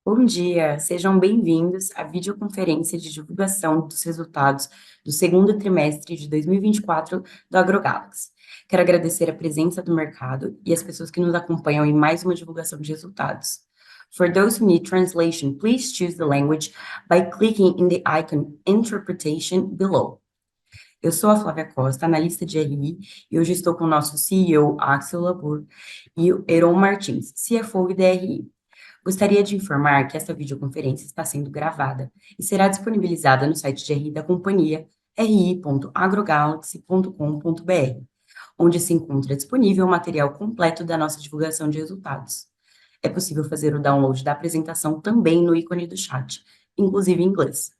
Bom dia, sejam bem-vindos à videoconferência de divulgação dos resultados do segundo trimestre de 2024 do AgroGalaxy. Quero agradecer a presença do mercado e as pessoas que nos acompanham em mais uma divulgação de resultados. For those who need translation, please choose the language by clicking in the icon Interpretation below. Eu sou a Flávia Costa, analista de RI, e hoje estou com o nosso CEO, Axel Labur, e o Heron Martins, CFO da RI. Gostaria de informar que esta videoconferência está sendo gravada e será disponibilizada no site de RI da companhia, ri.agrogalaxy.com.br, onde se encontra disponível o material completo da nossa divulgação de resultados. É possível fazer o download da apresentação também no ícone do chat, inclusive em inglês.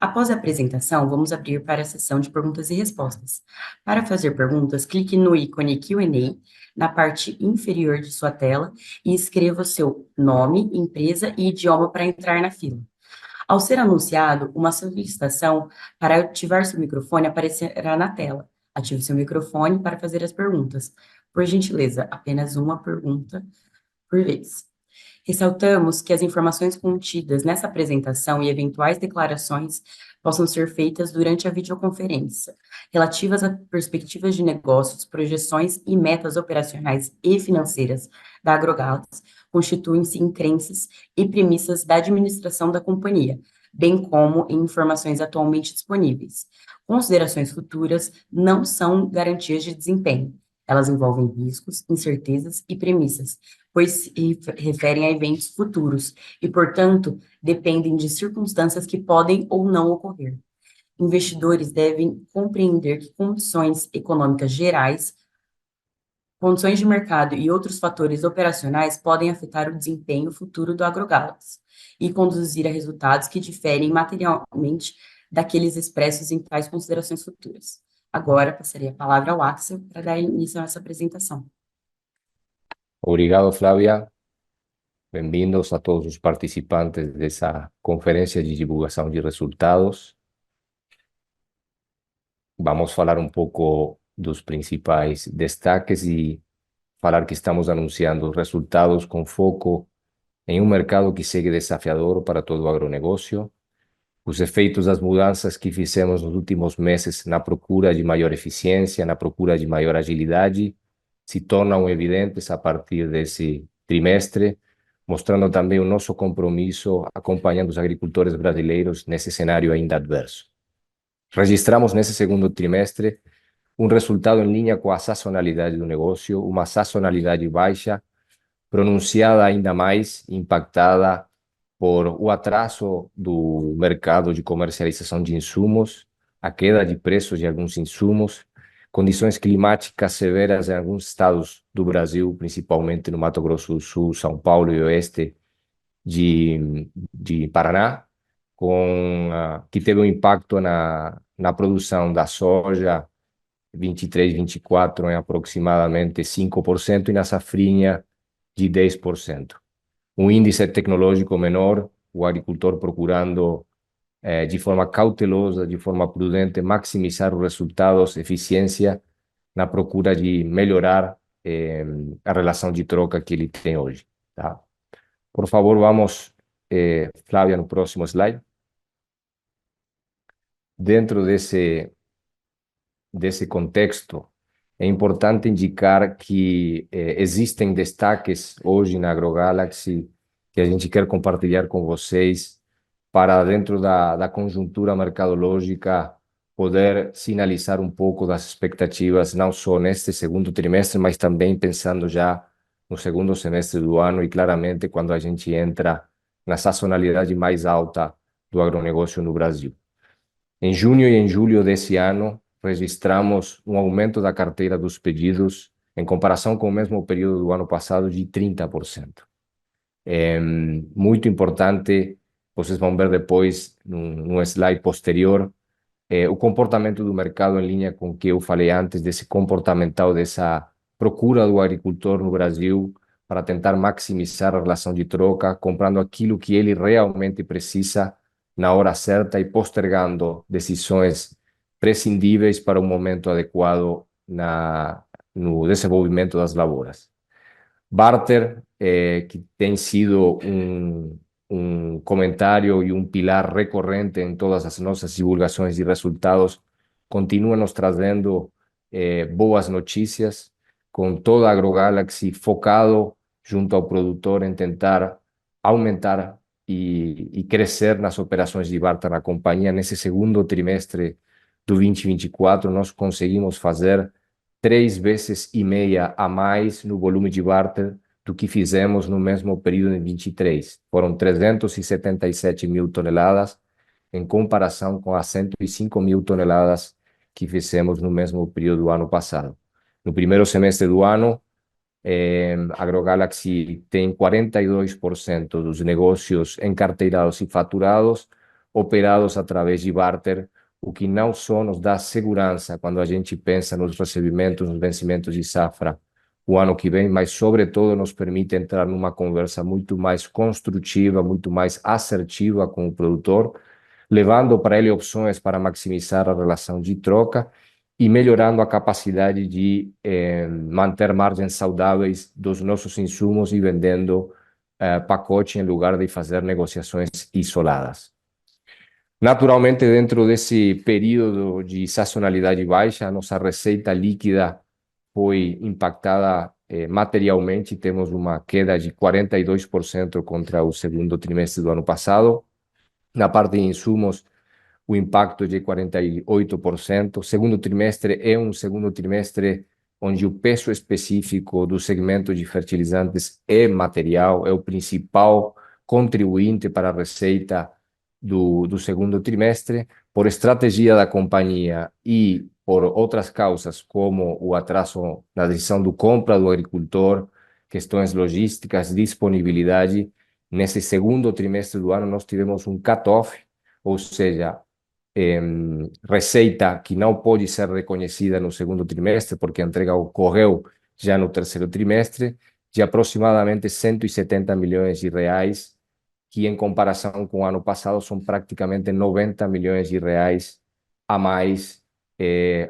Após a apresentação, vamos abrir para a sessão de perguntas e respostas. Para fazer perguntas, clique no ícone Q&A na parte inferior de sua tela e escreva seu nome, empresa e idioma para entrar na fila. Ao ser anunciado, uma solicitação para ativar seu microfone aparecerá na tela. Ative seu microfone para fazer as perguntas. Por gentileza, apenas uma pergunta por vez. Ressaltamos que as informações contidas nessa apresentação e eventuais declarações possam ser feitas durante a videoconferência, relativas a perspectivas de negócios, projeções e metas operacionais e financeiras da AgroGalaxy, constituem-se em crenças e premissas da administração da companhia, bem como em informações atualmente disponíveis. Considerações futuras não são garantias de desempenho. Elas envolvem riscos, incertezas e premissas, pois se referem a eventos futuros e, portanto, dependem de circunstâncias que podem ou não ocorrer. Investidores devem compreender que condições econômicas gerais, condições de mercado e outros fatores operacionais podem afetar o desempenho futuro do AgroGalaxy e conduzir a resultados que diferem materialmente daqueles expressos em tais considerações futuras. Agora, passaria a palavra ao Axel para dar início a essa apresentação. Obrigado, Flávia. Bem-vindos a todos os participantes dessa conferência de divulgação de resultados. Vamos falar um pouco dos principais destaques e falar que estamos anunciando resultados com foco em um mercado que segue desafiador para todo o agronegócio. Os efeitos das mudanças que fizemos nos últimos meses na procura de maior eficiência, na procura de maior agilidade, se tornam evidentes a partir desse trimestre, mostrando também o nosso compromisso acompanhando os agricultores brasileiros nesse cenário ainda adverso. Registramos nesse segundo trimestre um resultado em linha com a sazonalidade do negócio, uma sazonalidade baixa, pronunciada ainda mais, impactada por o atraso do mercado de comercialização de insumos, a queda de preços de alguns insumos, condições climáticas severas em alguns estados do Brasil, principalmente no Mato Grosso do Sul, São Paulo e oeste de Paraná, que teve um impacto na produção da soja 23, 24 em aproximadamente 5% e na safrinha de 10%. Um índice tecnológico menor, o agricultor procurando de forma cautelosa, de forma prudente, maximizar os resultados, eficiência, na procura de melhorar a relação de troca que ele tem hoje. Tá? Por favor, vamos, Flávia, no próximo slide. Dentro desse contexto, é importante indicar que existem destaques hoje na AgroGalaxy que a gente quer compartilhar com vocês para, dentro da conjuntura mercadológica, poder sinalizar um pouco das expectativas, não só neste segundo trimestre, mas também pensando já no segundo semestre do ano e, claramente, quando a gente entra na sazonalidade mais alta do agronegócio no Brasil. Em junho e em julho desse ano, registramos um aumento da carteira dos pedidos em comparação com o mesmo período do ano passado de 30%. É muito importante, vocês vão ver depois, num slide posterior, o comportamento do mercado em linha com o que eu falei antes, desse comportamental, dessa procura do agricultor no Brasil para tentar maximizar a relação de troca, comprando aquilo que ele realmente precisa na hora certa e postergando decisões prescindíveis para um momento adequado no desenvolvimento das lavouras. Barter, que tem sido comentário e pilar recorrente em todas as nossas divulgações de resultados, continua nos trazendo boas notícias, com toda a AgroGalaxy focado junto ao produtor em tentar aumentar e crescer nas operações de barter na companhia. Nesse segundo trimestre do 2024, nós conseguimos fazer 3,5 vezes a mais no volume de barter do que fizemos no mesmo período em 23. Foram 377 mil toneladas, em comparação com as 105 mil toneladas que fizemos no mesmo período do ano passado. No primeiro semestre do ano, a AgroGalaxy tem 42% dos negócios encarteirados e faturados operados através de barter, o que não só nos dá segurança quando a gente pensa nos recebimentos, nos vencimentos de safra o ano que vem, mas, sobretudo, nos permite entrar numa conversa muito mais construtiva, muito mais assertiva com o produtor, levando para ele opções para maximizar a relação de troca e melhorando a capacidade de manter margens saudáveis dos nossos insumos e vendendo pacote em lugar de fazer negociações isoladas. Naturalmente, dentro desse período de sazonalidade baixa, a nossa receita líquida foi impactada materialmente. Temos uma queda de 42% contra o segundo trimestre do ano passado. Na parte de insumos, o impacto de 48%. O segundo trimestre é um segundo trimestre onde o peso específico do segmento de fertilizantes é material, é o principal contribuinte para a receita do segundo trimestre, por estratégia da companhia e por outras causas, como o atraso na decisão de compra do agricultor, questões logísticas, disponibilidade. Nesse segundo trimestre do ano, nós tivemos um cut-off, ou seja, receita que não pode ser reconhecida no segundo trimestre, porque a entrega ocorreu já no terceiro trimestre, de aproximadamente 170 milhões de reais, que em comparação com o ano passado são praticamente 90 milhões de reais a mais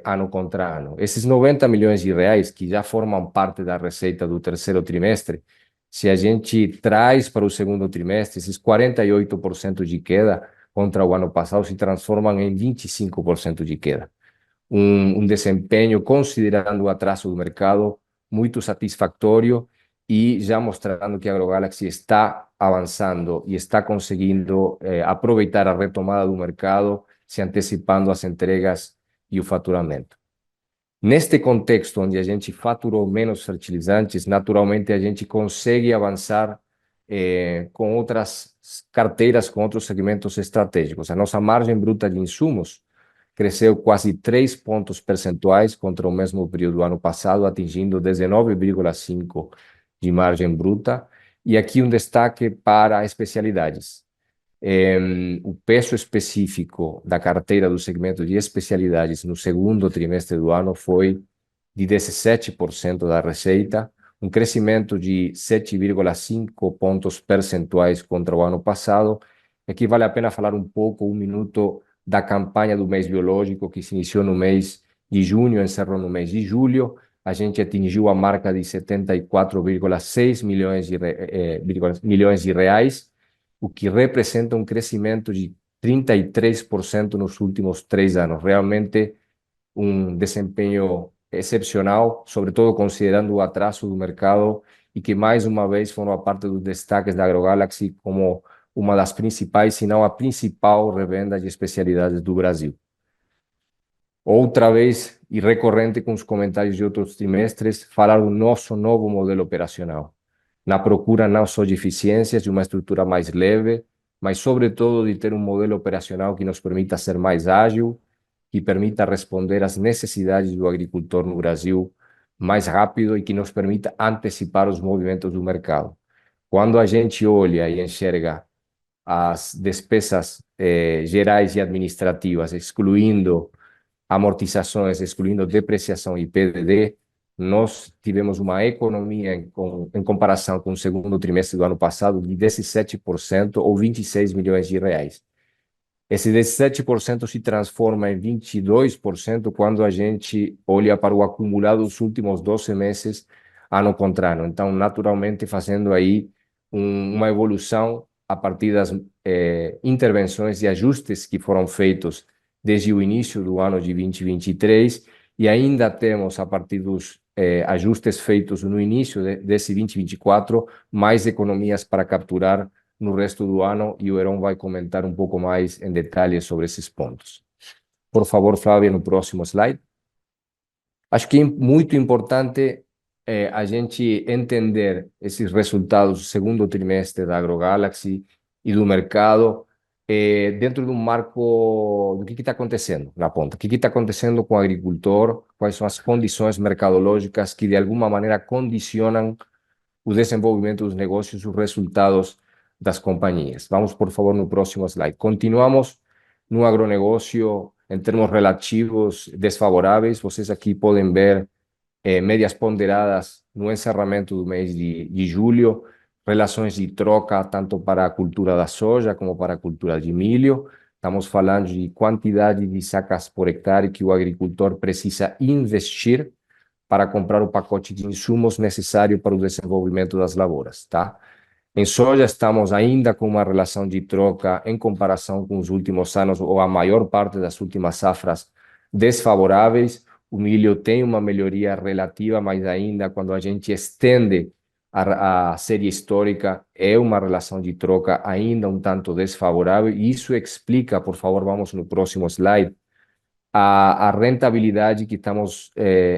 ano contra ano. Esses 90 milhões de reais, que já formam parte da receita do terceiro trimestre, se a gente traz para o segundo trimestre, esses 48% de queda contra o ano passado se transformam em 25% de queda. Desempenho, considerando o atraso do mercado, muito satisfatório e já mostrando que a AgroGalaxy está avançando e está conseguindo aproveitar a retomada do mercado, se antecipando às entregas e o faturamento. Neste contexto, onde a gente faturou menos fertilizantes, naturalmente a gente consegue avançar com outras carteiras, com outros segmentos estratégicos. A nossa margem bruta de insumos cresceu quase 3 pontos percentuais contra o mesmo período do ano passado, atingindo 19,5% de margem bruta. E aqui destaque para especialidades. O peso específico da carteira do segmento de especialidades no segundo trimestre do ano foi de 17% da receita, um crescimento de 7,5 pontos percentuais contra o ano passado. Aqui vale a pena falar um minuto da campanha do mês biológico, que se iniciou no mês de junho, encerrou no mês de julho. A gente atingiu a marca de 74,6 milhões de reais, o que representa um crescimento de 33% nos últimos 3 anos. Realmente um desempenho excepcional, sobretudo considerando o atraso do mercado, e que mais uma vez foram a parte dos destaques da AgroGalaxy como uma das principais, se não a principal revenda de especialidades do Brasil. Outra vez, e recorrente com os comentários de outros trimestres, falar do nosso novo modelo operacional, na procura não só de eficiências, de uma estrutura mais leve, mas, sobretudo, de ter um modelo operacional que nos permita ser mais ágil, que permita responder às necessidades do agricultor no Brasil mais rápido e que nos permita antecipar os movimentos do mercado. Quando a gente olha e enxerga as despesas gerais e administrativas, excluindo amortizações, excluindo depreciação e PDD, nós tivemos uma economia em comparação com o segundo trimestre do ano passado de 17% ou 26 milhões de reais. Esse 17% se transforma em 22% quando a gente olha para o acumulado dos últimos 12 meses, ano contra ano. Então, naturalmente, fazendo aí uma evolução a partir das intervenções e ajustes que foram feitos desde o início do ano de 2023, e ainda temos, a partir dos ajustes feitos no início desse 2024, mais economias para capturar no resto do ano, e o Heron vai comentar um pouco mais em detalhes sobre esses pontos. Por favor, Flávia, no próximo slide. Acho que é muito importante a gente entender esses resultados do segundo trimestre da AgroGalaxy e do mercado dentro de um marco do que está acontecendo na ponta. O que está acontecendo com o agricultor, quais são as condições mercadológicas que, de alguma maneira, condicionam o desenvolvimento dos negócios, os resultados das companhias. Vamos, por favor, no próximo slide. Continuamos no agronegócio em termos relativos desfavoráveis. Vocês aqui podem ver médias ponderadas no encerramento do mês de julho, relações de troca tanto para a cultura da soja como para a cultura de milho. Estamos falando de quantidade de sacas por hectare que o agricultor precisa investir para comprar o pacote de insumos necessário para o desenvolvimento das lavouras, tá? Em soja, estamos ainda com uma relação de troca em comparação com os últimos anos, ou a maior parte das últimas safras, desfavoráveis. O milho tem uma melhoria relativa, mas ainda quando a gente estende a série histórica, é uma relação de troca ainda um tanto desfavorável. E isso explica, por favor, vamos no próximo slide, a rentabilidade que estamos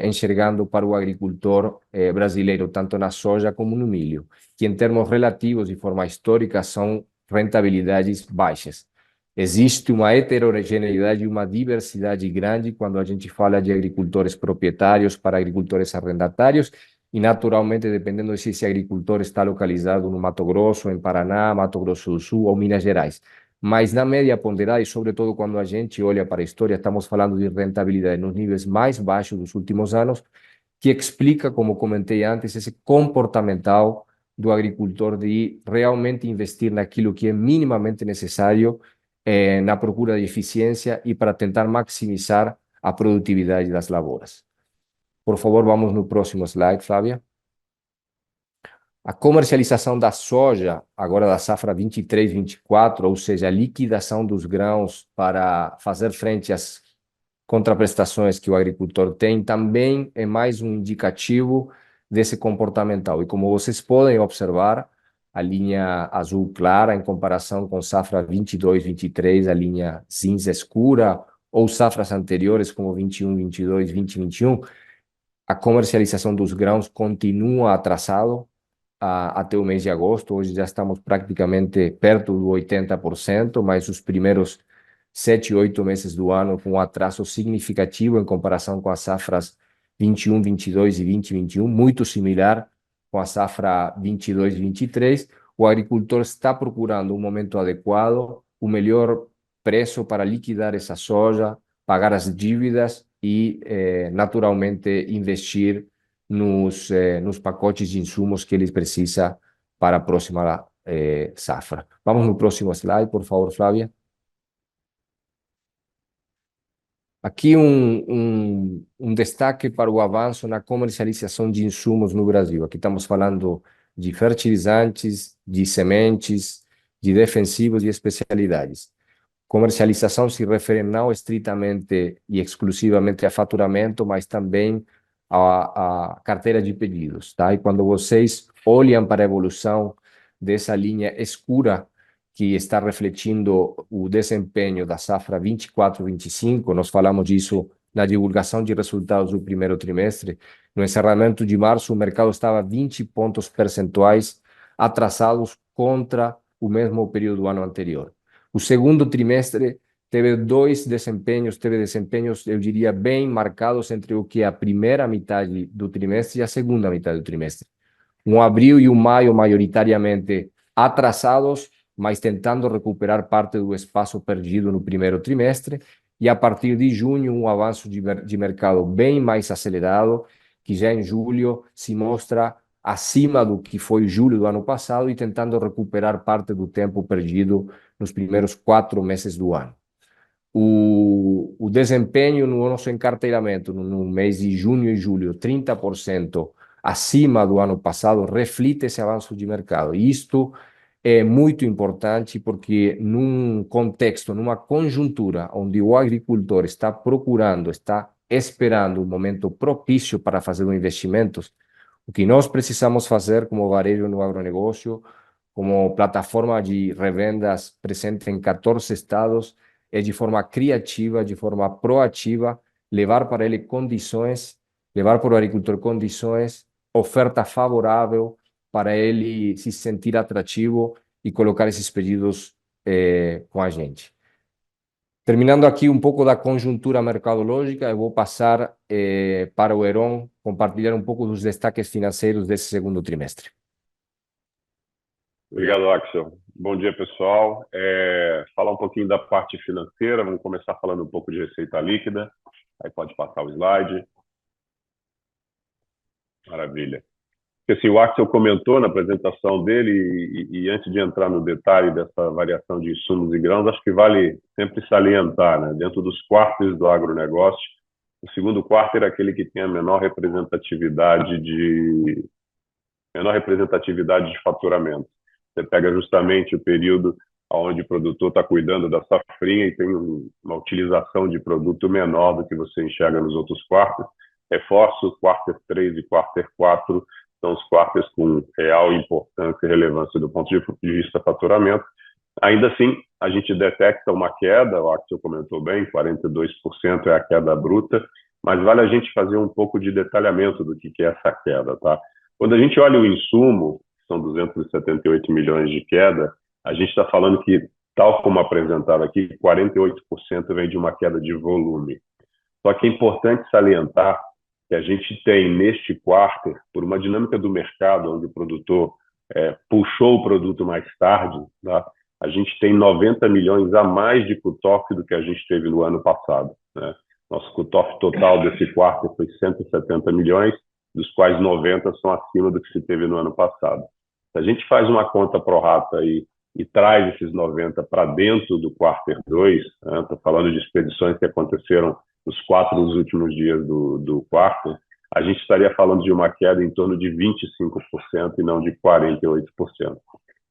enxergando para o agricultor brasileiro, tanto na soja como no milho, que em termos relativos e forma histórica são rentabilidades baixas. Existe uma heterogeneidade e uma diversidade grande quando a gente fala de agricultores proprietários para agricultores arrendatários, e naturalmente, dependendo de se esse agricultor está localizado no Mato Grosso, em Paraná, Mato Grosso do Sul ou Minas Gerais. Mas na média ponderada, e sobretudo quando a gente olha para a história, estamos falando de rentabilidade nos níveis mais baixos dos últimos anos, que explica, como comentei antes, esse comportamental do agricultor de realmente investir naquilo que é minimamente necessário na procura de eficiência e para tentar maximizar a produtividade das lavouras. Por favor, vamos no próximo slide, Flávia. A comercialização da soja, agora da safra 23-24, ou seja, a liquidação dos grãos para fazer frente às contraprestações que o agricultor tem, também é mais um indicativo desse comportamental. E como vocês podem observar, a linha azul clara, em comparação com safra 22-23, a linha cinza escura, ou safras anteriores, como 21-22, 20-21, a comercialização dos grãos continua atrasado até o mês de agosto. Hoje já estamos praticamente perto do 80%, mas os primeiros 7, 8 meses do ano com um atraso significativo em comparação com as safras 21, 22 e 20, 21, muito similar com a safra 22, 23. O agricultor está procurando um momento adequado, o melhor preço para liquidar essa soja, pagar as dívidas e, naturalmente, investir nos pacotes de insumos que eles precisam para a próxima safra. Vamos no próximo slide, por favor, Flávia. Aqui um destaque para o avanço na comercialização de insumos no Brasil. Aqui estamos falando de fertilizantes, de sementes, de defensivos e especialidades. Comercialização se refere não estritamente e exclusivamente a faturamento, mas também a carteira de pedidos, tá? E quando vocês olham para a evolução dessa linha escura que está refletindo o desempenho da safra 24-25, nós falamos disso na divulgação de resultados do primeiro trimestre. No encerramento de março, o mercado estava 20 pontos percentuais atrasados contra o mesmo período do ano anterior. O segundo trimestre teve desempenhos, eu diria, bem marcados entre o que é a primeira metade do trimestre e a segunda metade do trimestre. Um abril e um maio maioritariamente atrasados, mas tentando recuperar parte do espaço perdido no primeiro trimestre, e a partir de junho um avanço de mercado bem mais acelerado, que já em julho se mostra acima do que foi julho do ano passado e tentando recuperar parte do tempo perdido nos primeiros 4 meses do ano. O desempenho no nosso encarteiramento no mês de junho e julho, 30% acima do ano passado, reflete esse avanço de mercado. E isto é muito importante porque num contexto, numa conjuntura onde o agricultor está procurando, está esperando um momento propício para fazer investimentos, o que nós precisamos fazer como varejo no agronegócio, como plataforma de revendas presente em 14 estados, é de forma criativa, de forma proativa, levar para ele condições, levar para o agricultor condições, oferta favorável para ele se sentir atrativo e colocar esses pedidos com a gente. Terminando aqui um pouco da conjuntura mercadológica, eu vou passar para o Heron compartilhar um pouco dos destaques financeiros desse segundo trimestre. Obrigado, Axel. Bom dia, pessoal. Falar um pouquinho da parte financeira, vamos começar falando um pouco de receita líquida. Aí pode passar o slide. Maravilha. Assim, o Axel comentou na apresentação dele, e antes de entrar no detalhe dessa variação de insumos e grãos, acho que vale sempre salientar, né? Dentro dos quartos do agronegócio, o segundo quarto é aquele que tem a menor representatividade de faturamento. Você pega justamente o período onde o produtor está cuidando da safrinha e tem uma utilização de produto menor do que você enxerga nos outros quartos. Reforço, quarter 3 e quarter 4 são os quartos com real importância e relevância do ponto de vista faturamento. Ainda assim, a gente detecta uma queda, o Axel comentou bem, 42% é a queda bruta, mas vale a gente fazer um pouco de detalhamento do que é essa queda, tá? Quando a gente olha o insumo, são 278 milhões de queda, a gente está falando que, tal como apresentado aqui, 48% vem de uma queda de volume. Só que é importante salientar que a gente tem neste quarto, por uma dinâmica do mercado, onde o produtor puxou o produto mais tarde, tá? A gente tem 90 milhões a mais de cutoff do que a gente teve no ano passado, né? Nosso cutoff total desse quarto foi 170 milhões, dos quais 90 são acima do que se teve no ano passado. Se a gente faz uma conta pro rata e traz esses 90 para dentro do quarter 2, estou falando de expedições que aconteceram nos 4 últimos dias do quarto, a gente estaria falando de uma queda em torno de 25% e não de 48%.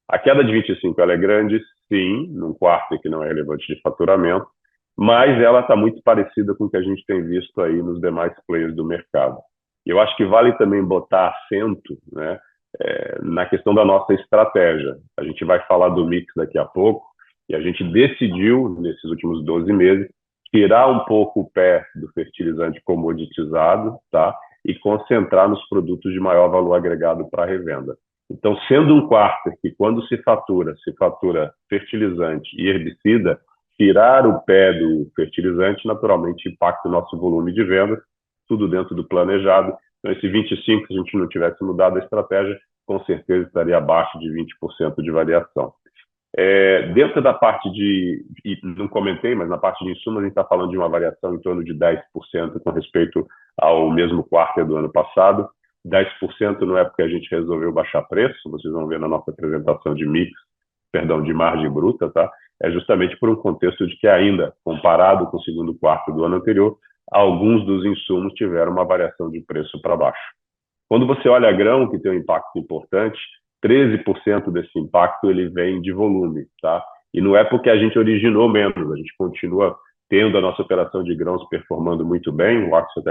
A queda de 25% ela é grande, sim, num quarto que não é relevante de faturamento, mas ela está muito parecida com o que a gente tem visto aí nos demais players do mercado. E eu acho que vale também botar acento, né, na questão da nossa estratégia. A gente vai falar do mix daqui a pouco, e a gente decidiu, nesses últimos 12 meses, tirar um pouco o pé do fertilizante comoditizado, tá? E concentrar nos produtos de maior valor agregado para revenda. Então, sendo um quarter que, quando se fatura fertilizante e herbicida, tirar o pé do fertilizante naturalmente impacta o nosso volume de vendas, tudo dentro do planejado. Então, esse 25%, se a gente não tivesse mudado a estratégia, com certeza estaria abaixo de 20% de variação. Dentro da parte não comentei, mas na parte de insumos a gente está falando de uma variação em torno de 10% com respeito ao mesmo quarto do ano passado. 10% não é porque a gente resolveu baixar preço, vocês vão ver na nossa apresentação de de margem bruta, tá? É justamente por um contexto de que ainda, comparado com o segundo quarto do ano anterior, alguns dos insumos tiveram uma variação de preço para baixo. Quando você olha grão, que tem um impacto importante, 13% desse impacto ele vem de volume, tá? E não é porque a gente originou menos, a gente continua tendo a nossa operação de grãos performando muito bem, o Axel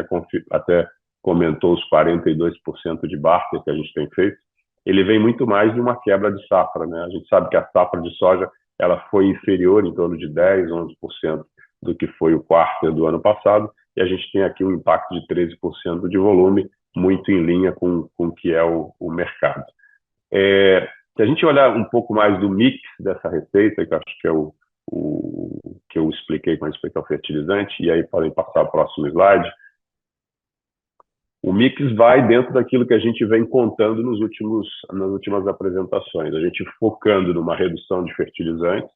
até comentou os 42% de barter que a gente tem feito, ele vem muito mais de uma quebra de safra, né? A gente sabe que a safra de soja ela foi inferior em torno de 10%, 11% do que foi o quarto do ano passado, e a gente tem aqui um impacto de 13% de volume, muito em linha com o que é o mercado. Se a gente olhar um pouco mais do mix dessa receita, que eu acho que é o que eu expliquei com respeito ao fertilizante, e aí podem passar o próximo slide, o mix vai dentro daquilo que a gente vem contando nas últimas apresentações, a gente focando numa redução de fertilizantes.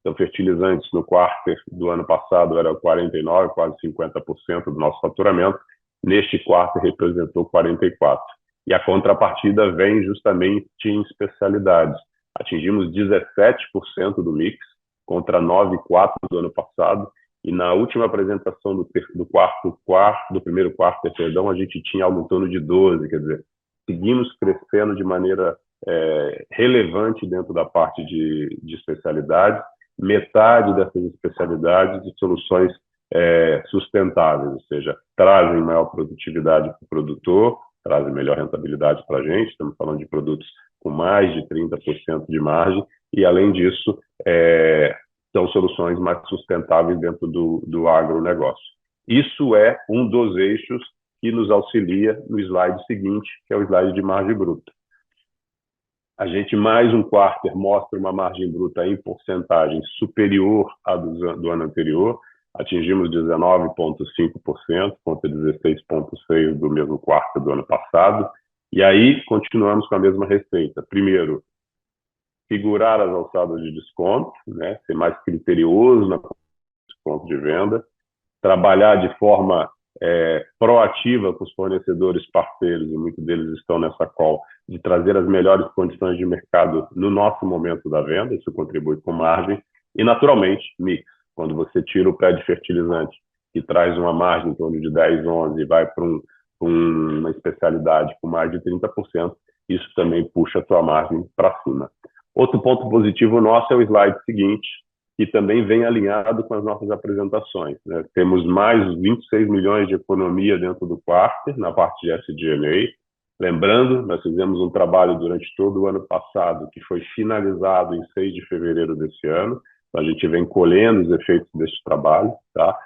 Então, fertilizantes no quarto do ano passado era 49%, quase 50% do nosso faturamento, neste quarto representou 44%. E a contrapartida vem justamente em especialidades. Atingimos 17% do mix, contra 9,4% do ano passado, e na última apresentação do primeiro quarto, a gente tinha algo em torno de 12%, quer dizer, seguimos crescendo de maneira relevante dentro da parte de especialidades, metade dessas especialidades de soluções sustentáveis, ou seja, trazem maior produtividade para o produtor, trazem melhor rentabilidade para a gente, estamos falando de produtos com mais de 30% de margem, e além disso, são soluções mais sustentáveis dentro do agronegócio. Isso é um dos eixos que nos auxilia no slide seguinte, que é o slide de margem bruta. A gente, mais um quarter, mostra uma margem bruta em porcentagem superior à do ano anterior. Atingimos 19,5% contra 16,6% do mesmo quarto do ano passado. E aí, continuamos com a mesma receita. Primeiro, segurar as alçadas de desconto, né? Ser mais criterioso na desconto de venda, trabalhar de forma proativa com os fornecedores parceiros, e muitos deles estão nessa call, de trazer as melhores condições de mercado no nosso momento da venda, isso contribui com margem, e naturalmente, mix, quando você tira o pé de fertilizante, que traz uma margem em torno de 10, 11, e vai para uma especialidade com mais de 30%, isso também puxa a tua margem para cima. Outro ponto positivo nosso é o slide seguinte, que também vem alinhado com as nossas apresentações, né? Temos mais 26 milhões de economia dentro do quarter, na parte de SG&A. Lembrando, nós fizemos um trabalho durante todo o ano passado, que foi finalizado em 6 de fevereiro desse ano. Então, a gente vem colhendo os efeitos desse trabalho, tá?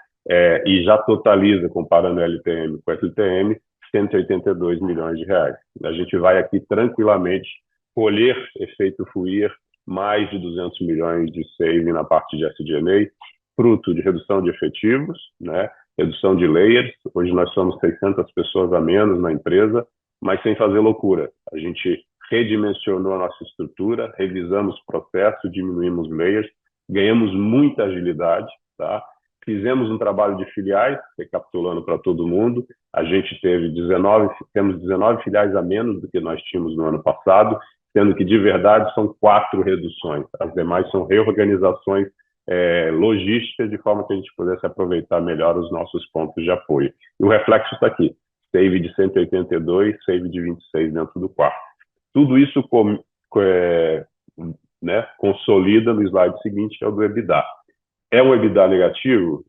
E já totaliza, comparando LTM com LTM, 182 milhões de reais. A gente vai aqui tranquilamente colher efeito FUIR, mais de 200 milhões de saving na parte de SG&A, fruto de redução de efetivos, né? Redução de layers. Hoje nós somos 600 pessoas a menos na empresa, mas sem fazer loucura. A gente redimensionou a nossa estrutura, revisamos o processo, diminuímos layers, ganhamos muita agilidade, tá? Fizemos um trabalho de filiais, recapitulando para todo mundo. A gente temos 19 filiais a menos do que nós tínhamos no ano passado, sendo que, de verdade, são 4 reduções. As demais são reorganizações logísticas, de forma que a gente pudesse aproveitar melhor os nossos pontos de apoio. E o reflexo está aqui. Save de 182, save de 26 dentro do quarto. Tudo isso consolida no slide seguinte, que é o do EBITDA. É um EBITDA negativo?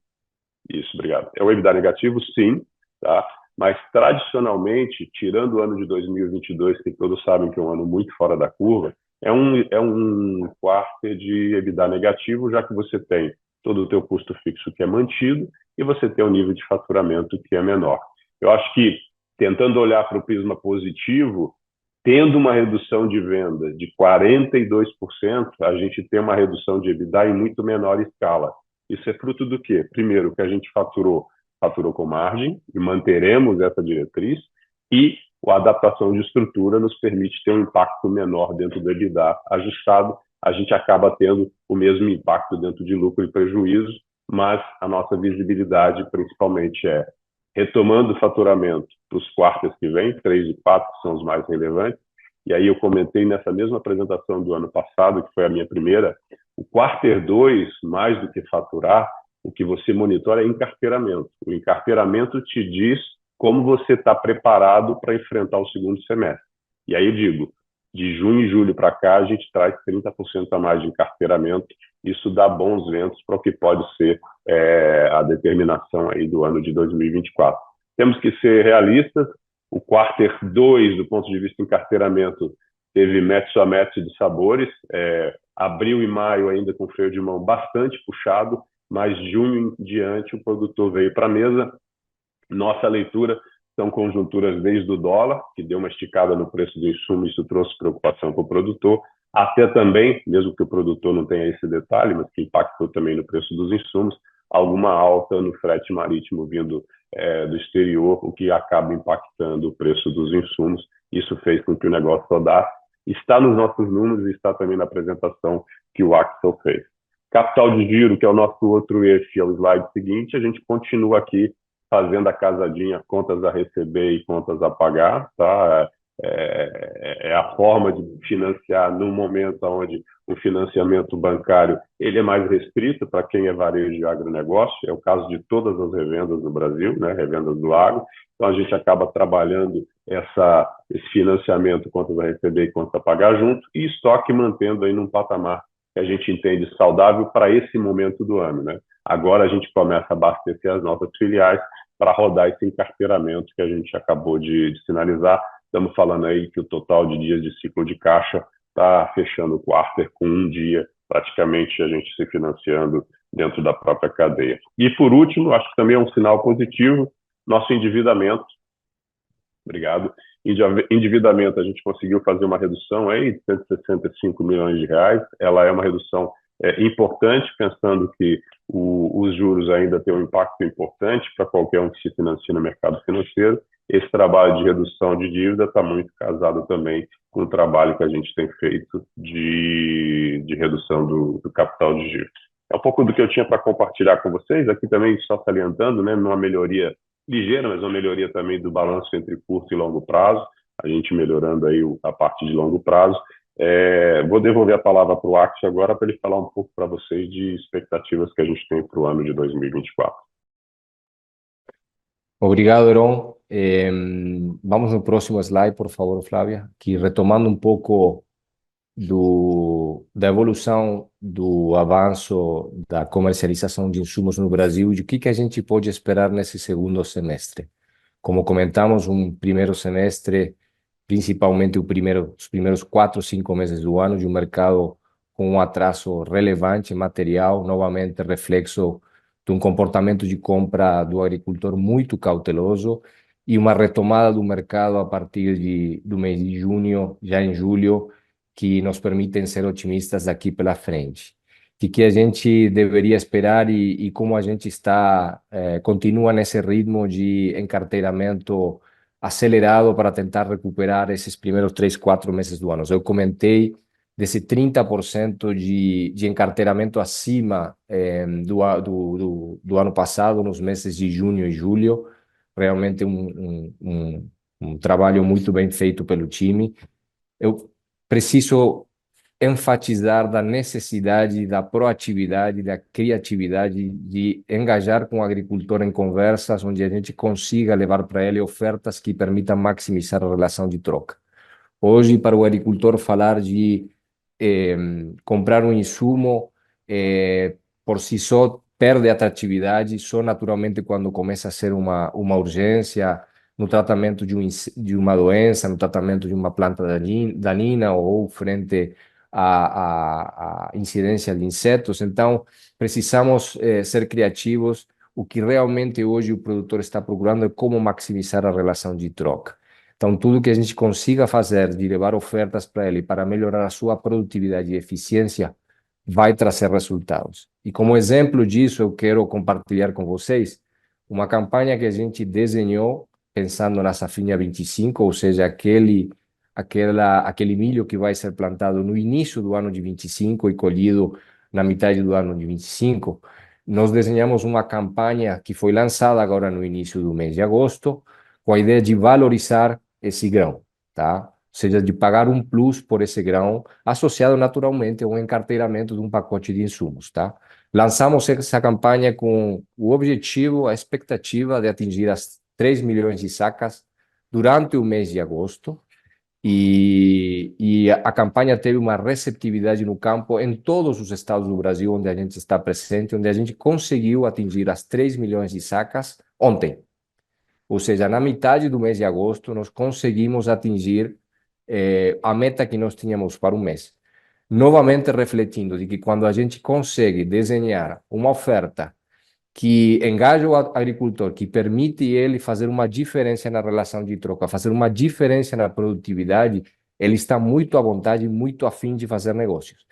Isso, obrigado. É um EBITDA negativo, sim, tá? Mas, tradicionalmente, tirando o ano de 2022, que todos sabem que é um ano muito fora da curva, é um quarto de EBITDA negativo, já que você tem todo o teu custo fixo que é mantido e você tem um nível de faturamento que é menor. Eu acho que, tentando olhar para o prisma positivo, tendo uma redução de venda de 42%, a gente tem uma redução de EBITDA em muito menor escala. Isso é fruto do quê? Primeiro, que a gente faturou com margem, e manteremos essa diretriz, e a adaptação de estrutura nos permite ter um impacto menor dentro do EBITDA ajustado. A gente acaba tendo o mesmo impacto dentro de lucro e prejuízo, mas a nossa visibilidade principalmente é retomando o faturamento dos quartos que vêm, 3 e 4, que são os mais relevantes. E aí eu comentei nessa mesma apresentação do ano passado, que foi a minha primeira, o quarter 2, mais do que faturar, o que você monitora é encarteiramento. O encarteiramento te diz como você está preparado para enfrentar o segundo semestre. E aí eu digo, de junho e julho para cá, a gente traz 30% a mais de encarteiramento. Isso dá bons ventos para o que pode ser a determinação aí do ano de 2024. Temos que ser realistas. O quarter 2, do ponto de vista de encarteiramento, teve match a match de sabores. Abril e maio ainda com freio de mão bastante puxado, mas junho em diante o produtor veio para a mesa. Nossa leitura são conjunturas desde o dólar, que deu uma esticada no preço do insumo, isso trouxe preocupação para o produtor, até também, mesmo que o produtor não tenha esse detalhe, mas que impactou também no preço dos insumos, alguma alta no frete marítimo vindo do exterior, o que acaba impactando o preço dos insumos. Isso fez com que o negócio rodasse. Está nos nossos números e está também na apresentação que o Axel fez. Capital de giro, que é o nosso outro eixo, é o slide seguinte, a gente continua aqui fazendo a casadinha, contas a receber e contas a pagar, tá? É a forma de financiar num momento onde o financiamento bancário ele é mais restrito para quem é varejo de agronegócio, é o caso de todas as revendas no Brasil, né? Revendas do agro, então a gente acaba trabalhando esse financiamento, quanto vai receber e quanto vai pagar junto, e estoque mantendo aí num patamar que a gente entende saudável para esse momento do ano, né? Agora a gente começa a abastecer as nossas filiais para rodar esse encarteiramento que a gente acabou de sinalizar. Estamos falando aí que o total de dias de ciclo de caixa está fechando o quarter com um dia, praticamente a gente se financiando dentro da própria cadeia. E por último, acho que também é um sinal positivo, nosso endividamento. Obrigado. Endividamento, a gente conseguiu fazer uma redução aí de 165 milhões de reais. Ela é uma redução importante, pensando que os juros ainda têm um impacto importante para qualquer um que se financia no mercado financeiro. Esse trabalho de redução de dívida está muito casado também com o trabalho que a gente tem feito de redução do capital de giro. É um pouco do que eu tinha para compartilhar com vocês, aqui também só salientando, né, numa melhoria ligeira, mas uma melhoria também do balanço entre curto e longo prazo, a gente melhorando aí a parte de longo prazo. Vou devolver a palavra para o Axel agora para ele falar um pouco para vocês de expectativas que a gente tem para o ano de 2024. Obrigado, Heron. Vamos no próximo slide, por favor, Flávia, que retomando um pouco da evolução do avanço da comercialização de insumos no Brasil e o que a gente pode esperar nesse segundo semestre. Como comentamos, um primeiro semestre, principalmente os primeiros 4, 5 meses do ano, de um mercado com um atraso relevante material, novamente reflexo de um comportamento de compra do agricultor muito cauteloso e uma retomada do mercado a partir do mês de junho, já em julho, que nos permitem ser otimistas daqui pela frente. O que a gente deveria esperar e como a gente continua nesse ritmo de encarteiramento acelerado para tentar recuperar esses primeiros 3, 4 meses do ano. Eu comentei desse 30% de encarteiramento acima do ano passado, nos meses de junho e julho. Realmente um trabalho muito bem feito pelo time. Eu preciso enfatizar da necessidade, da proatividade, da criatividade de engajar com o agricultor em conversas onde a gente consiga levar para ele ofertas que permitam maximizar a relação de troca. Hoje, para o agricultor, falar de comprar um insumo por si só perde atratividade, só naturalmente quando começa a ser uma urgência no tratamento de uma doença, no tratamento de uma planta danina ou frente à incidência de insetos. Então, precisamos ser criativos. O que realmente hoje o produtor está procurando é como maximizar a relação de troca. Então, tudo que a gente consiga fazer de levar ofertas para ele para melhorar a sua produtividade e eficiência vai trazer resultados. E como exemplo disso, eu quero compartilhar com vocês uma campanha que a gente desenhou pensando na safrinha 25, ou seja, aquele milho que vai ser plantado no início do ano de 25 e colhido na metade do ano de 25. Nós desenhamos uma campanha que foi lançada agora no início do mês de agosto, com a ideia de valorizar esse grão, tá? Ou seja, de pagar um plus por esse grão, associado naturalmente a um encarteiramento de um pacote de insumos, tá? Lançamos essa campanha com o objetivo, a expectativa de atingir as 3 milhões de sacas durante o mês de agosto, e a campanha teve uma receptividade no campo em todos os estados do Brasil onde a gente está presente, onde a gente conseguiu atingir as 3 milhões de sacas ontem. Ou seja, na metade do mês de agosto, nós conseguimos atingir a meta que nós tínhamos para o mês. Novamente refletindo de que quando a gente consegue desenhar uma oferta que engaja o agricultor, que permite ele fazer uma diferença na relação de troca, fazer uma diferença na produtividade, ele está muito à vontade, muito afim de fazer negócios.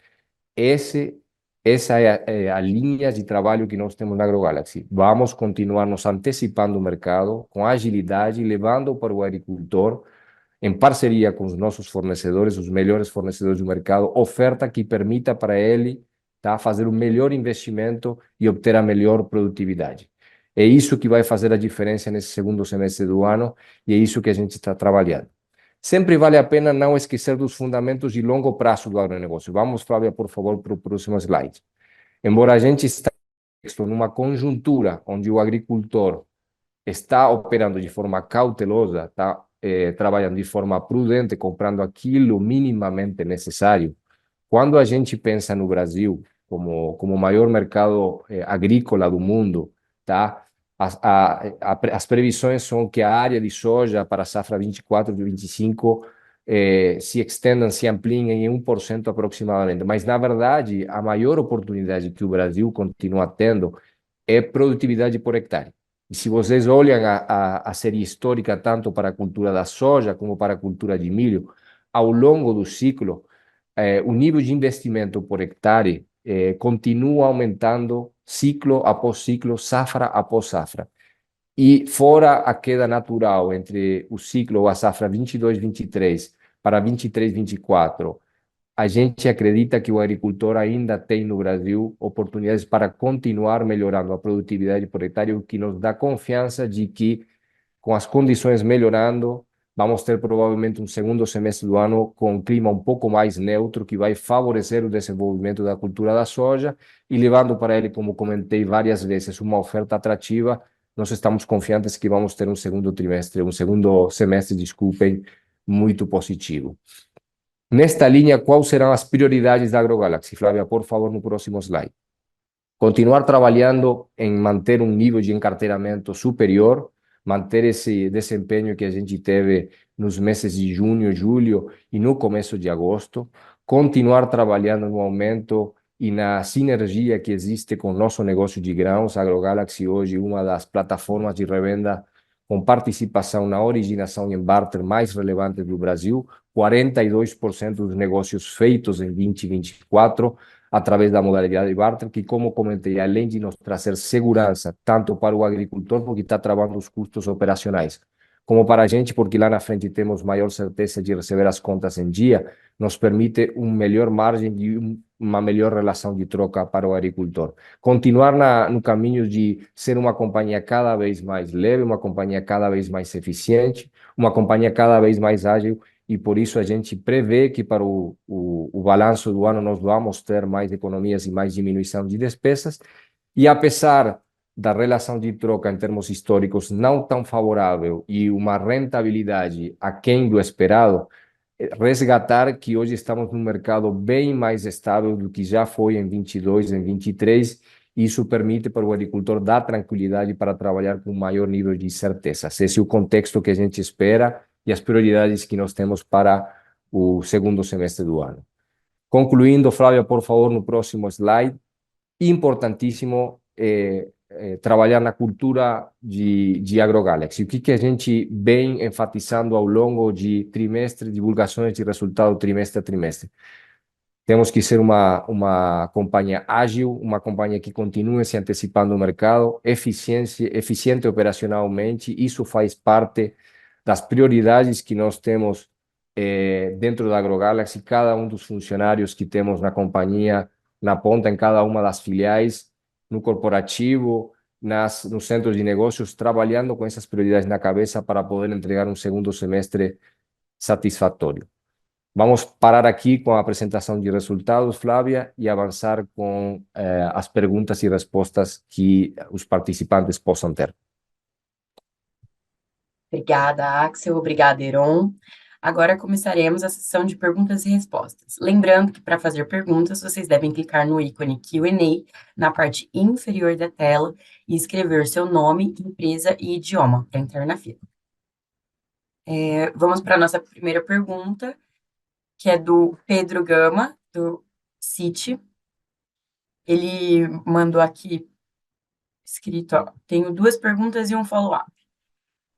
Essa é a linha de trabalho que nós temos na AgroGalaxy. Vamos continuar nos antecipando o mercado com agilidade, levando para o agricultor, em parceria com os nossos fornecedores, os melhores fornecedores do mercado, oferta que permita para ele fazer o melhor investimento e obter a melhor produtividade. É isso que vai fazer a diferença nesse segundo semestre do ano e é isso que a gente está trabalhando. Sempre vale a pena não esquecer dos fundamentos de longo prazo do agronegócio. Vamos, Flávia, por favor, para o próximo slide. Embora a gente esteja numa conjuntura onde o agricultor está operando de forma cautelosa, trabalhando de forma prudente, comprando aquilo minimamente necessário. Quando a gente pensa no Brasil como o maior mercado agrícola do mundo, tá? As previsões são que a área de soja para a safra 24 e 25 se extendam, se ampliem em 1% aproximadamente. Mas, na verdade, a maior oportunidade que o Brasil continua tendo é produtividade por hectare. E se vocês olham a série histórica, tanto para a cultura da soja como para a cultura de milho, ao longo do ciclo, o nível de investimento por hectare continua aumentando ciclo após ciclo, safra após safra. E fora a queda natural entre o ciclo, a safra 22-23 para 23-24, a gente acredita que o agricultor ainda tem no Brasil oportunidades para continuar melhorando a produtividade por hectare, o que nos dá confiança de que, com as condições melhorando, vamos ter provavelmente um segundo semestre do ano com um clima um pouco mais neutro, que vai favorecer o desenvolvimento da cultura da soja e levando para ele, como comentei várias vezes, uma oferta atrativa. Nós estamos confiantes que vamos ter um segundo semestre, desculpem, muito positivo. Nesta linha, quais serão as prioridades da AgroGalaxy? Flávia, por favor, no próximo slide. Continuar trabalhando em manter um nível de encarteiramento superior, manter esse desempenho que a gente teve nos meses de junho, julho e no começo de agosto, continuar trabalhando no aumento e na sinergia que existe com o nosso negócio de grãos. A AgroGalaxy hoje é uma das plataformas de revenda com participação na originação em barter mais relevante do Brasil, 42% dos negócios feitos em 2024, através da modalidade de barter, que, como comentei, além de nos trazer segurança, tanto para o agricultor, porque está travando os custos operacionais, como para a gente, porque lá na frente temos maior certeza de receber as contas em dia, nos permite uma melhor margem e uma melhor relação de troca para o agricultor. Continuar no caminho de ser uma companhia cada vez mais leve, uma companhia cada vez mais eficiente, uma companhia cada vez mais ágil, e por isso a gente prevê que para o balanço do ano nós vamos ter mais economias e mais diminuição de despesas, e apesar da relação de troca em termos históricos não tão favorável e uma rentabilidade aquém do esperado, resgatar que hoje estamos num mercado bem mais estável do que já foi em 22, em 23, e isso permite para o agricultor dar tranquilidade para trabalhar com maior nível de certeza. Esse é o contexto que a gente espera e as prioridades que nós temos para o segundo semestre do ano. Concluindo, Flávia, por favor, no próximo slide. Importantíssimo trabalhar na cultura de AgroGalaxy. O que a gente vem enfatizando ao longo de trimestre, divulgações de resultado trimestre a trimestre? Temos que ser uma companhia ágil, uma companhia que continue se antecipando no mercado, eficiente operacionalmente. Isso faz parte das prioridades que nós temos dentro da AgroGalaxy. Cada um dos funcionários que temos na companhia, na ponta, em cada uma das filiais, no corporativo, nos centros de negócios, trabalhando com essas prioridades na cabeça para poder entregar um segundo semestre satisfatório. Vamos parar aqui com a apresentação de resultados, Flávia, e avançar com as perguntas e respostas que os participantes possam ter. Obrigada, Axel. Obrigada, Heron. Agora começaremos a sessão de perguntas e respostas. Lembrando que para fazer perguntas, vocês devem clicar no ícone Q&A na parte inferior da tela e escrever seu nome, empresa e idioma para entrar na fila. Vamos para a nossa primeira pergunta, que é do Pedro Gama, do Citi. Ele mandou aqui escrito, ó, tenho 2 perguntas e um follow-up.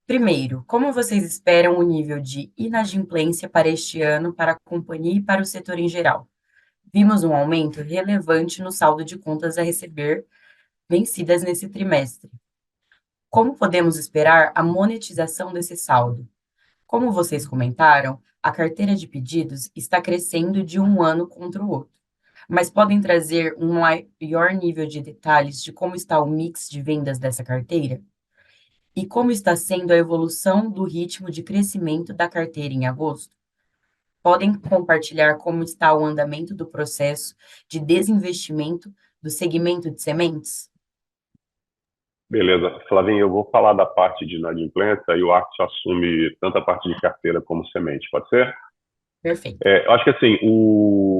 Primeiro, como vocês esperam o nível de inadimplência para este ano para a companhia e para o setor em geral? Vimos um aumento relevante no saldo de contas a receber vencidas nesse trimestre. Como podemos esperar a monetização desse saldo? Como vocês comentaram, a carteira de pedidos está crescendo de um ano contra o outro, mas podem trazer um maior nível de detalhes de como está o mix de vendas dessa carteira? E como está sendo a evolução do ritmo de crescimento da carteira em agosto? Podem compartilhar como está o andamento do processo de desinvestimento do segmento de sementes? Beleza. Flavinho, eu vou falar da parte de inadimplência e o Axel assume tanto a parte de carteira como semente, pode ser? Perfeito. Eu acho que assim,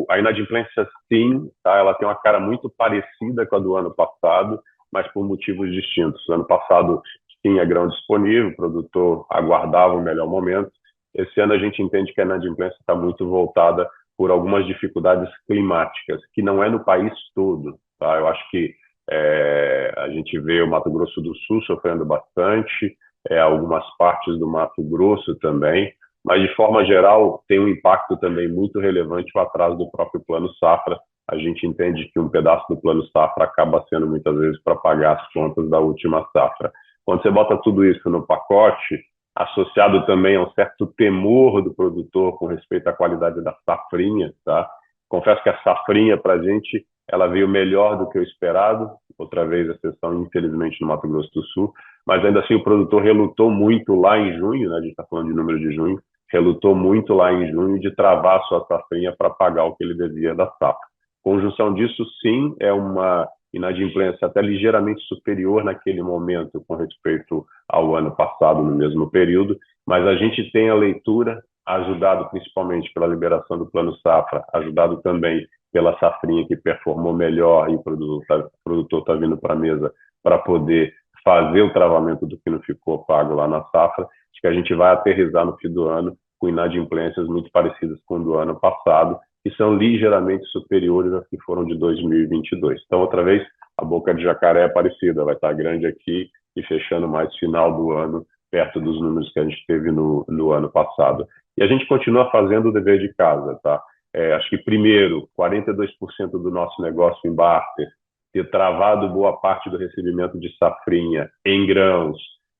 a inadimplência sim, tá? Ela tem uma cara muito parecida com a do ano passado, mas por motivos distintos. Ano passado tinha grão disponível, o produtor aguardava o melhor momento. Esse ano a gente entende que a inadimplência está muito voltada por algumas dificuldades climáticas, que não é no país todo, tá? Eu acho que a gente vê o Mato Grosso do Sul sofrendo bastante, algumas partes do Mato Grosso também, mas de forma geral tem um impacto também muito relevante o atraso do próprio Plano Safra. A gente entende que um pedaço do Plano Safra acaba sendo muitas vezes para pagar as contas da última safra. Quando você bota tudo isso no pacote, associado também a um certo temor do produtor com respeito à qualidade da safrinha, tá? Confesso que a safrinha para a gente ela veio melhor do que o esperado, outra vez a exceção infelizmente no Mato Grosso do Sul, mas ainda assim o produtor relutou muito lá em junho, né? A gente está falando de número de junho, relutou muito lá em junho de travar a sua safrinha para pagar o que ele devia da safra. Conjunção disso, sim, é uma inadimplência até ligeiramente superior naquele momento com respeito ao ano passado, no mesmo período, mas a gente tem a leitura, ajudado principalmente pela liberação do Plano Safra, ajudado também pela safrinha que performou melhor e o produtor está vindo para a mesa para poder fazer o travamento do que não ficou pago lá na safra, acho que a gente vai aterrissar no fim do ano com inadimplências muito parecidas com o do ano passado, que são ligeiramente superiores às que foram de 2022. Então, outra vez, a boca de jacaré é parecida, vai estar grande aqui e fechando mais final do ano, perto dos números que a gente teve no ano passado. E a gente continua fazendo o dever de casa, tá? Acho que, primeiro, 42% do nosso negócio em barter, ter travado boa parte do recebimento de safrinha em grãos,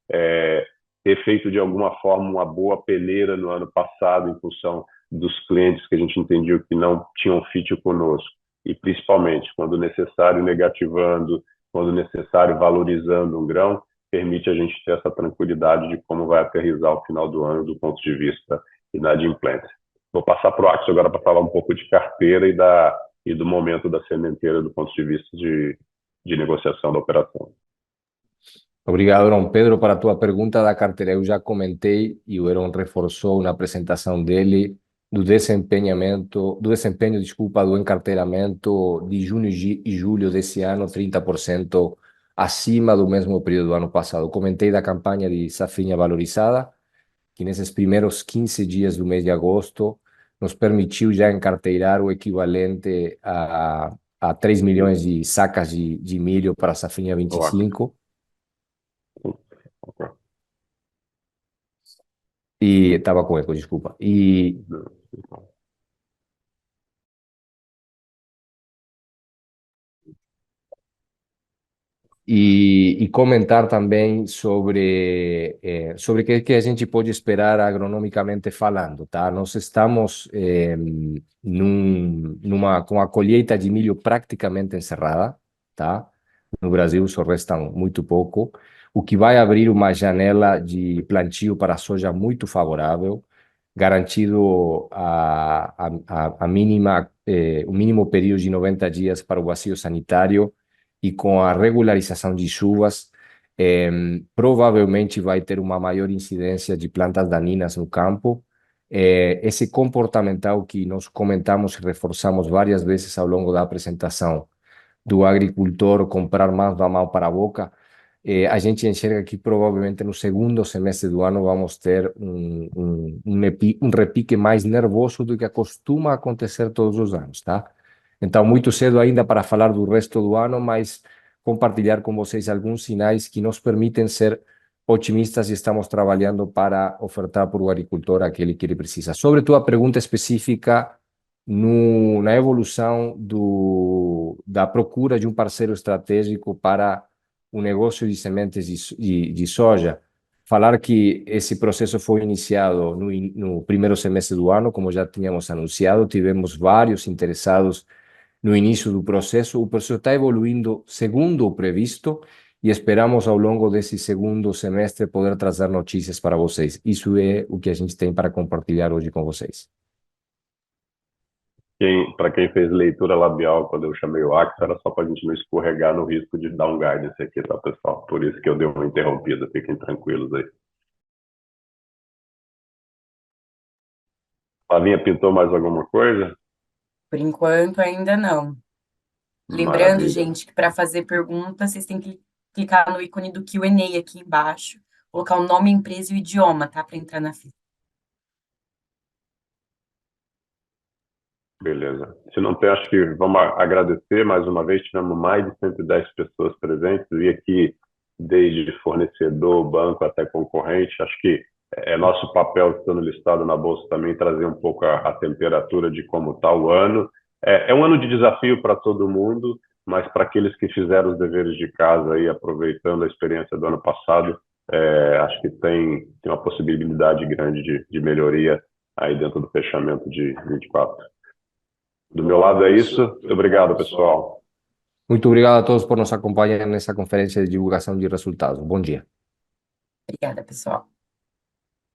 ter feito de alguma forma uma boa peneira no ano passado em função dos clientes que a gente entendeu que não tinham fit conosco, e principalmente quando necessário negativando, quando necessário valorizando um grão, permite a gente ter essa tranquilidade de como vai aterrissar o final do ano do ponto de vista inadimplência. Vou passar para o Axel agora para falar um pouco de carteira e do momento da sementeira do ponto de vista de negociação da operação. Obrigado, Heron. Pedro, para a tua pergunta da carteira, eu já comentei e o Heron reforçou na apresentação dele do desempenho, desculpa, do encarteiramento de junho e julho desse ano, 30% acima do mesmo período do ano passado. Comentei da campanha de safrinha valorizada, que nesses primeiros 15 dias do mês de agosto nos permitiu já encarteirar o equivalente a 3 milhões de sacas de milho para a safrinha 25. E estava com eco, desculpa. E comentar também sobre o que a gente pode esperar agronomicamente falando, tá? Nós estamos com a colheita de milho praticamente encerrada, tá? No Brasil só restam muito pouco, o que vai abrir uma janela de plantio para a soja muito favorável, garantido a mínima, o mínimo período de 90 dias para o vazio sanitário, e com a regularização de chuvas, provavelmente vai ter uma maior incidência de plantas daninhas no campo. Esse comportamental que nós comentamos e reforçamos várias vezes ao longo da apresentação, do agricultor comprar mais da mão para a boca, a gente enxerga que provavelmente no segundo semestre do ano vamos ter um repique mais nervoso do que costuma acontecer todos os anos, tá? Então, muito cedo ainda para falar do resto do ano, mas compartilhar com vocês alguns sinais que nos permitem ser otimistas e estamos trabalhando para ofertar para o agricultor aquele que ele precisa. Sobre tua pergunta específica, na evolução da procura de um parceiro estratégico para o negócio de sementes de soja, falar que esse processo foi iniciado no primeiro semestre do ano, como já tínhamos anunciado, tivemos vários interessados no início do processo. O processo está evoluindo segundo o previsto e esperamos ao longo desse segundo semestre poder trazer notícias para vocês. Isso é o que a gente tem para compartilhar hoje com vocês. Para quem fez leitura labial quando eu chamei o Axel, era só para a gente não escorregar no risco de dar um guidance aqui, tá, pessoal? Por isso que eu dei uma interrompida, fiquem tranquilos aí. Flavinha, pintou mais alguma coisa? Por enquanto, ainda não. Lembrando, Maravilha. gente, que para fazer pergunta, vocês têm que clicar no ícone do Q&A aqui embaixo, colocar o nome, a empresa e o idioma, tá? Para entrar na fila. Beleza. Se não tem, acho que vamos agradecer mais uma vez. Tivemos mais de 110 pessoas presentes. Vi aqui desde fornecedor, banco até concorrente. Acho que é nosso papel, estando listado na Bolsa, também trazer um pouco a temperatura de como está o ano. É um ano de desafio para todo mundo, mas para aqueles que fizeram os deveres de casa aí, aproveitando a experiência do ano passado, acho que tem uma possibilidade grande de melhoria aí dentro do fechamento de 24. Do meu lado é isso. Muito obrigado, pessoal. Muito obrigado a todos por nos acompanhar nessa conferência de divulgação de resultados. Bom dia. Obrigada, pessoal.